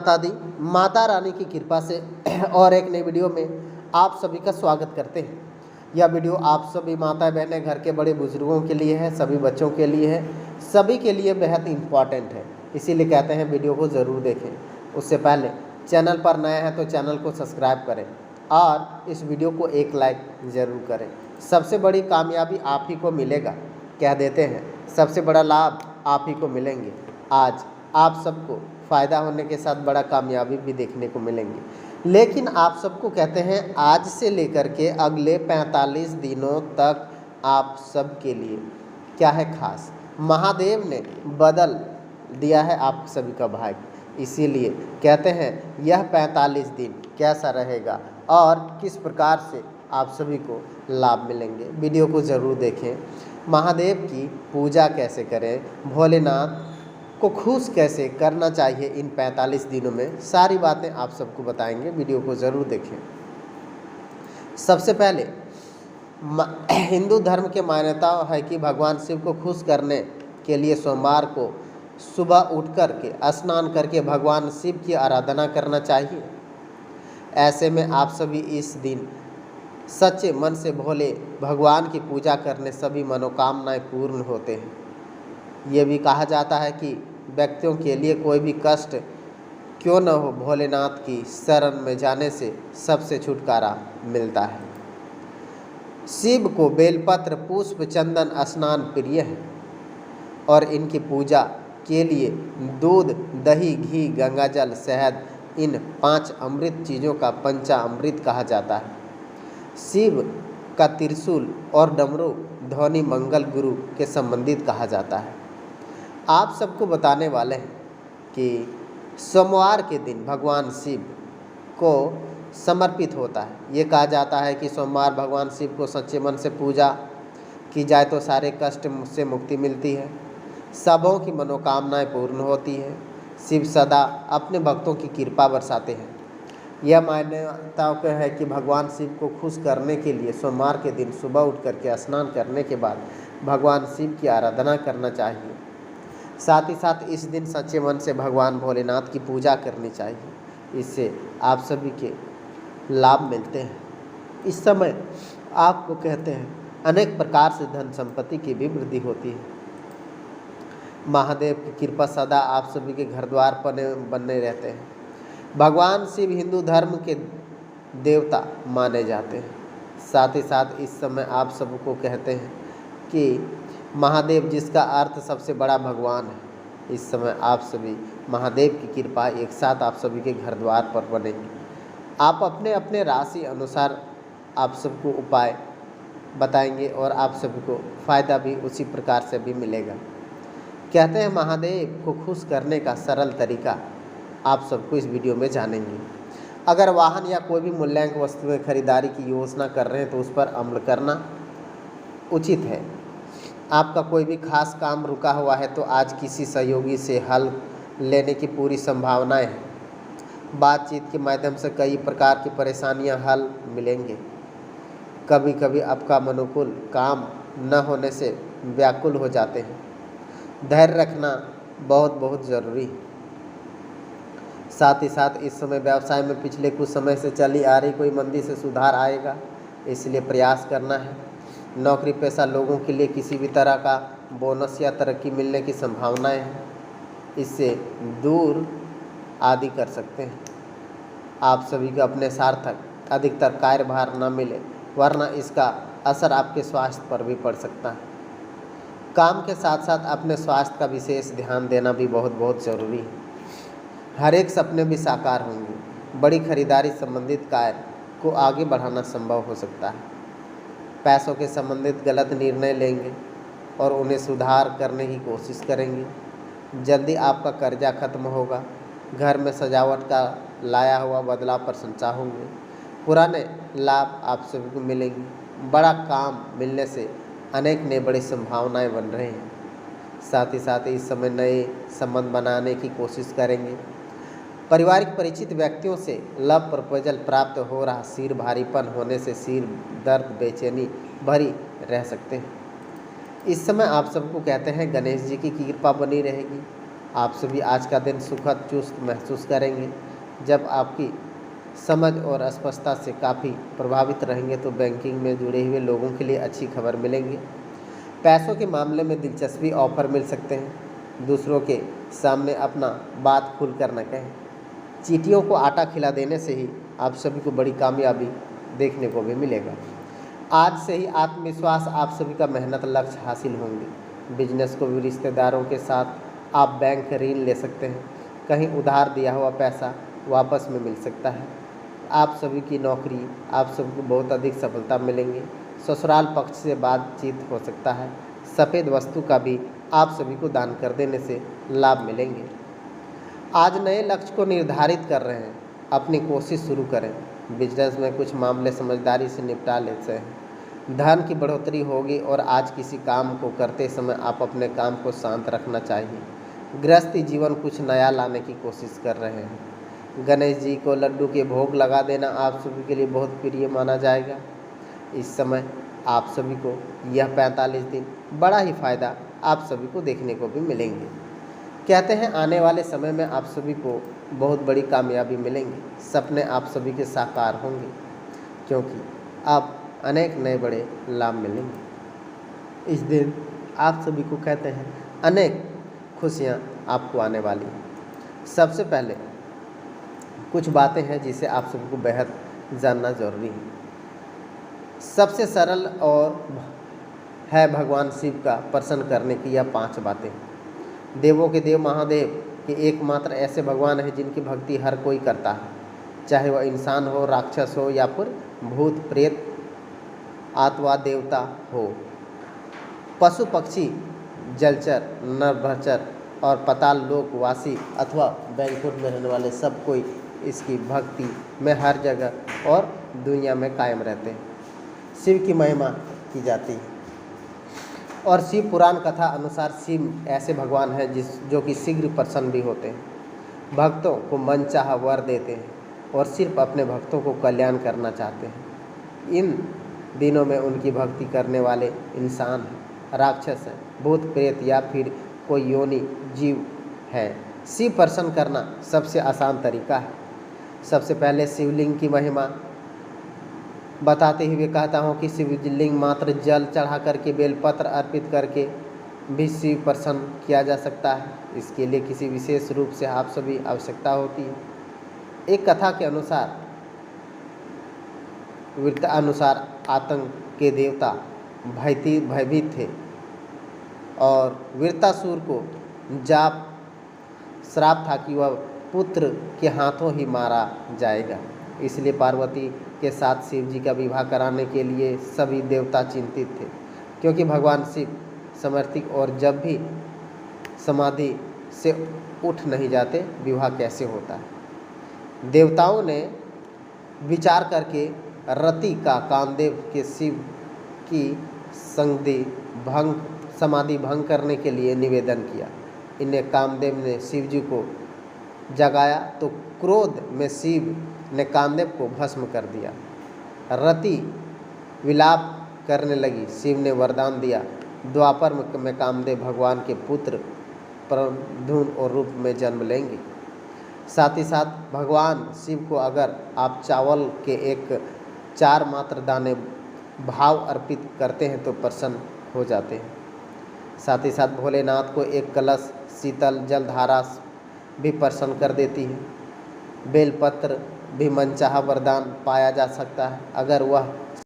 माता दी माता रानी की कृपा से और एक नई वीडियो में आप सभी का स्वागत करते हैं। यह वीडियो आप सभी माता बहनें, घर के बड़े बुजुर्गों के लिए है, सभी बच्चों के लिए है, सभी के लिए बेहद इम्पॉर्टेंट है। इसीलिए कहते हैं वीडियो को ज़रूर देखें। उससे पहले चैनल पर नए हैं तो चैनल को सब्सक्राइब करें और इस वीडियो को एक लाइक ज़रूर करें। सबसे बड़ी कामयाबी आप ही को मिलेगा, कह देते हैं सबसे बड़ा लाभ आप ही को मिलेंगे। आज आप सबको फ़ायदा होने के साथ बड़ा कामयाबी भी देखने को मिलेंगी। लेकिन आप सबको कहते हैं आज से लेकर के अगले 45 दिनों तक आप सब के लिए क्या है खास, महादेव ने बदल दिया है आप सभी का भाग्य। इसीलिए कहते हैं यह 45 दिन कैसा रहेगा और किस प्रकार से आप सभी को लाभ मिलेंगे, वीडियो को ज़रूर देखें। महादेव की पूजा कैसे करें, भोलेनाथ को खुश कैसे करना चाहिए इन 45 दिनों में, सारी बातें आप सबको बताएंगे। वीडियो को ज़रूर देखें। सबसे पहले हिंदू धर्म के मान्यता है कि भगवान शिव को खुश करने के लिए सोमवार को सुबह उठ कर के स्नान करके भगवान शिव की आराधना करना चाहिए। ऐसे में आप सभी इस दिन सच्चे मन से भोले भगवान की पूजा करने सभी मनोकामनाएं पूर्ण होते हैं। ये भी कहा जाता है कि व्यक्तियों के लिए कोई भी कष्ट क्यों न हो, भोलेनाथ की शरण में जाने से सबसे छुटकारा मिलता है। शिव को बेलपत्र, पुष्प, चंदन, स्नान प्रिय है और इनकी पूजा के लिए दूध, दही, घी, गंगाजल, शहद, इन 5 अमृत चीज़ों का पंचामृत कहा जाता है। शिव का त्रिशूल और डमरू ध्वनि मंगल गुरु के संबंधित कहा जाता है। आप सबको बताने वाले हैं कि सोमवार के दिन भगवान शिव को समर्पित होता है। ये कहा जाता है कि सोमवार भगवान शिव को सच्चे मन से पूजा की जाए तो सारे कष्ट से मुक्ति मिलती है, सबों की मनोकामनाएं पूर्ण होती है। शिव सदा अपने भक्तों की कृपा बरसाते हैं। यह मान्यता है कि भगवान शिव को खुश करने के लिए सोमवार के दिन सुबह उठ करके स्नान करने के बाद भगवान शिव की आराधना करना चाहिए। साथ ही साथ इस दिन सच्चे मन से भगवान भोलेनाथ की पूजा करनी चाहिए। इससे आप सभी के लाभ मिलते हैं। इस समय आपको कहते हैं अनेक प्रकार से धन संपत्ति की भी वृद्धि होती है। महादेव की कृपा सदा आप सभी के घर द्वार पर बने रहते हैं। भगवान शिव हिंदू धर्म के देवता माने जाते हैं। साथ ही साथ इस समय आप सबको कहते हैं कि महादेव, जिसका अर्थ सबसे बड़ा भगवान है, इस समय आप सभी महादेव की कृपा एक साथ आप सभी के घर द्वार पर बनेगी। आप अपने अपने राशि अनुसार आप सबको उपाय बताएंगे और आप सभी को फ़ायदा भी उसी प्रकार से भी मिलेगा। कहते हैं महादेव को खुश करने का सरल तरीका आप सबको इस वीडियो में जानेंगे। अगर वाहन या कोई भी मूल्यांक वस्तुएं खरीदारी की योजना कर रहे हैं तो उस पर अमल करना उचित है। आपका कोई भी खास काम रुका हुआ है तो आज किसी सहयोगी से हल लेने की पूरी संभावनाएं हैं। बातचीत के माध्यम से कई प्रकार की परेशानियां हल मिलेंगे। कभी कभी आपका अनुकूल काम न होने से व्याकुल हो जाते हैं। धैर्य रखना बहुत ज़रूरी है। साथ ही साथ इस समय व्यवसाय में पिछले कुछ समय से चली आ रही कोई मंदी से सुधार आएगा, इसलिए प्रयास करना है। नौकरी पेशा लोगों के लिए किसी भी तरह का बोनस या तरक्की मिलने की संभावनाएं हैं, इससे दूर आदि कर सकते हैं। आप सभी को अपने सार्थक अधिकतर कार्यभार न मिले, वरना इसका असर आपके स्वास्थ्य पर भी पड़ सकता है। काम के साथ साथ अपने स्वास्थ्य का विशेष ध्यान देना भी बहुत ज़रूरी है। हर एक सपने भी साकार होंगे। बड़ी खरीदारी संबंधित कार्य को आगे बढ़ाना संभव हो सकता है। पैसों के संबंधित गलत निर्णय लेंगे और उन्हें सुधार करने की कोशिश करेंगे। जल्दी आपका कर्जा खत्म होगा। घर में सजावट का लाया हुआ बदलाव प्रशंसा होंगे। पुराने लाभ आप सभी को मिलेंगे। बड़ा काम मिलने से अनेक नए बड़ी संभावनाएं बन रहे हैं। साथ ही साथ इस समय नए संबंध बनाने की कोशिश करेंगे। पारिवारिक परिचित व्यक्तियों से लव प्रपोजल प्राप्त हो रहा। सिर भारीपन होने से सिर दर्द, बेचैनी भरी रह सकते हैं। इस समय आप सबको कहते हैं गणेश जी की कृपा बनी रहेगी। आप सभी आज का दिन सुखद चुस्त महसूस करेंगे। जब आपकी समझ और स्पष्टता से काफ़ी प्रभावित रहेंगे तो बैंकिंग में जुड़े हुए लोगों के लिए अच्छी खबर मिलेंगी। पैसों के मामले में दिलचस्पी ऑफर मिल सकते हैं। दूसरों के सामने अपना बात खुलकर न कहें। चींटियों को आटा खिला देने से ही आप सभी को बड़ी कामयाबी देखने को भी मिलेगा। आज से ही आत्मविश्वास आप सभी का मेहनत लक्ष्य हासिल होंगे। बिजनेस को भी रिश्तेदारों के साथ आप बैंक ऋण ले सकते हैं। कहीं उधार दिया हुआ पैसा वापस में मिल सकता है। आप सभी की नौकरी आप सभी को बहुत अधिक सफलता मिलेंगी। ससुराल पक्ष से बातचीत हो सकता है। सफ़ेद वस्तु का भी आप सभी को दान कर देने से लाभ मिलेंगे। आज नए लक्ष्य को निर्धारित कर रहे हैं, अपनी कोशिश शुरू करें। बिजनेस में कुछ मामले समझदारी से निपटा लेते हैं। धन की बढ़ोतरी होगी और आज किसी काम को करते समय आप अपने काम को शांत रखना चाहिए। गृहस्थी जीवन कुछ नया लाने की कोशिश कर रहे हैं। गणेश जी को लड्डू के भोग लगा देना आप सभी के लिए बहुत प्रिय माना जाएगा। इस समय आप सभी को यह 45 दिन बड़ा ही फ़ायदा आप सभी को देखने को भी मिलेंगे। कहते हैं आने वाले समय में आप सभी को बहुत बड़ी कामयाबी मिलेंगी। सपने आप सभी के साकार होंगे क्योंकि अब अनेक नए बड़े लाभ मिलेंगे। इस दिन आप सभी को कहते हैं अनेक खुशियां आपको आने वाली हैं। सबसे पहले कुछ बातें हैं जिसे आप सभी को बेहद जानना जरूरी है। सबसे सरल और है भगवान शिव का प्रसन्न करने की यह 5 बातें। देवों के देव महादेव के एकमात्र ऐसे भगवान हैं जिनकी भक्ति हर कोई करता है, चाहे वह इंसान हो, राक्षस हो या फिर भूत प्रेत आत्मा देवता हो। पशु पक्षी, जलचर, नरभचर और पाताल लोकवासी अथवा बैकुंठ में रहने वाले सब कोई इसकी भक्ति में हर जगह और दुनिया में कायम रहते हैं। शिव की महिमा की जाती है और शिव पुराण कथा अनुसार शिव ऐसे भगवान हैं जो कि शीघ्र प्रसन्न भी होते हैं, भक्तों को मनचाहा वर देते हैं और सिर्फ अपने भक्तों को कल्याण करना चाहते हैं। इन दिनों में उनकी भक्ति करने वाले इंसान हैं, राक्षस हैं, भूत प्रेत या फिर कोई योनि जीव है। शिव प्रसन्न करना सबसे आसान तरीका है। सबसे पहले शिवलिंग की महिमा बताते हुए कहता हूँ कि शिवलिंग मात्र जल चढ़ा करके बेलपत्र अर्पित करके भी शिव प्रसन्न किया जा सकता है। इसके लिए किसी विशेष रूप से आप सभी आवश्यकता होती है। एक कथा के अनुसार वीरता आतंक के देवता भयभीत थे और वीरतासुर को जाप श्राप था कि वह पुत्र के हाथों ही मारा जाएगा। इसलिए पार्वती के साथ शिव जी का विवाह कराने के लिए सभी देवता चिंतित थे, क्योंकि भगवान शिव समर्थिक और जब भी समाधि से उठ नहीं जाते, विवाह कैसे होता है। देवताओं ने विचार करके रति का कामदेव के शिव की समाधि भंग करने के लिए निवेदन किया। इन्हें कामदेव ने शिव जी को जगाया तो क्रोध में शिव ने कामदेव को भस्म कर दिया। रति विलाप करने लगी। शिव ने वरदान दिया, द्वापर में कामदेव भगवान के पुत्र प्रद्युम्न और रूप में जन्म लेंगे। साथ ही साथ भगवान शिव को अगर आप चावल के एक 4 मात्र दाने भाव अर्पित करते हैं तो प्रसन्न हो जाते हैं। साथ ही साथ भोलेनाथ को एक कलश शीतल जलधारा भी प्रसन्न कर देती है। बेलपत्र भी मनचाहा वरदान पाया जा सकता है। अगर वह